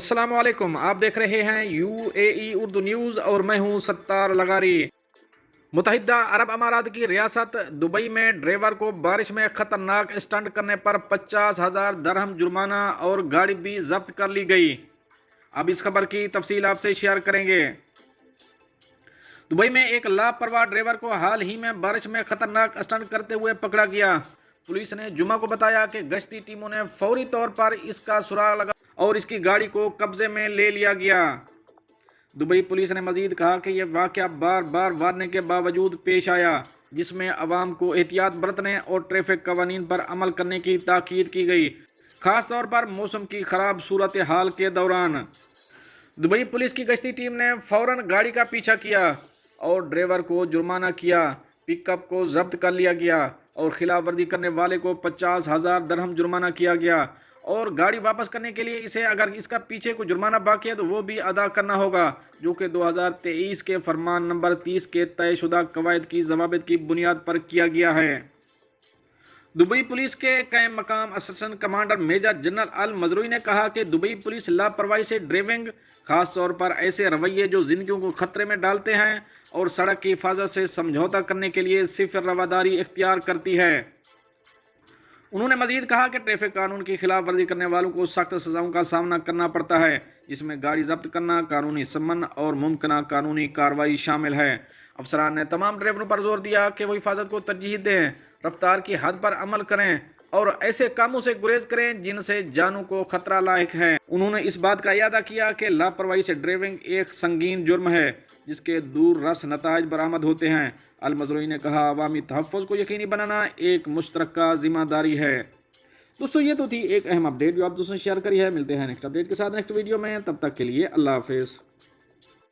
अस्सलाम वालेकुम। आप देख रहे हैं UAE उर्दू न्यूज़ और मैं हूं सत्तार लगारी। मुत्तहिदा अरब अमारात की रियासत दुबई में ड्राइवर को बारिश में खतरनाक स्टंट करने पर 50,000 दरहम जुर्माना और गाड़ी भी जब्त कर ली गई। अब इस खबर की तफसील आपसे शेयर करेंगे। दुबई में एक लापरवाह ड्राइवर को हाल ही में बारिश में खतरनाक स्टंट करते हुए पकड़ा गया। पुलिस ने जुमा को बताया कि गश्ती टीमों ने फौरी तौर पर इसका सुराग लगा और इसकी गाड़ी को कब्जे में ले लिया गया। दुबई पुलिस ने मजीद कहा कि यह वाक़या बार बार वार्निंग के बावजूद पेश आया, जिसमें अवाम को एहतियात बरतने और ट्रैफिक कवानीन पर अमल करने की ताकीद की गई, खास तौर पर मौसम की खराब सूरत हाल के दौरान। दुबई पुलिस की गश्ती टीम ने फौरन गाड़ी का पीछा किया और ड्राइवर को जुर्माना किया। पिकअप को जब्त कर लिया गया और खिलाफ वर्जी करने वाले को 50,000 दरहम जुर्माना किया गया और गाड़ी वापस करने के लिए इसे अगर इसका पीछे को जुर्माना बाकी है तो वो भी अदा करना होगा, जो कि 2023 के फरमान नंबर 30 के तयशुदा कवायद की ज़वाबित की बुनियाद पर किया गया है। दुबई पुलिस के कायम मकाम असिस्टेंट कमांडर मेजर जनरल अल मजरूई ने कहा कि दुबई पुलिस लापरवाही से ड्राइविंग, खास तौर पर ऐसे रवैये जो जिंदगियों को खतरे में डालते हैं और सड़क की हिफाजत से समझौता करने के लिए सिर्फ रवादारी इख्तियार करती है। उन्होंने मजीद कहा कि ट्रैफिक कानून की खिलाफ वर्जी करने वालों को सख्त सजाओं का सामना करना पड़ता है, जिसमें गाड़ी जब्त करना, कानूनी सम्मन और मुमकिन कानूनी कार्रवाई शामिल है। अफसरान ने तमाम ड्राइवरों पर जोर दिया कि वो हिफाजत को तरजीह दें, रफ्तार की हद पर अमल करें और ऐसे कामों से गुरेज करें जिनसे जानों को खतरा लायक है। उन्होंने इस बात का इयादा किया कि लापरवाही से ड्राइविंग एक संगीन जुर्म है जिसके दूर रस नताइज बरामद होते हैं। अल मजरूई ने कहा, अवामी तहफ़्फ़ुज़ को यकीनी बनाना एक मुश्तरका जिम्मेदारी है। दोस्तों, ये तो थी एक अहम अपडेट जो आप दोस्तों ने शेयर करी है। मिलते हैं नेक्स्ट अपडेट के साथ नेक्स्ट वीडियो में, तब तक के लिए अल्लाह हाफिज़।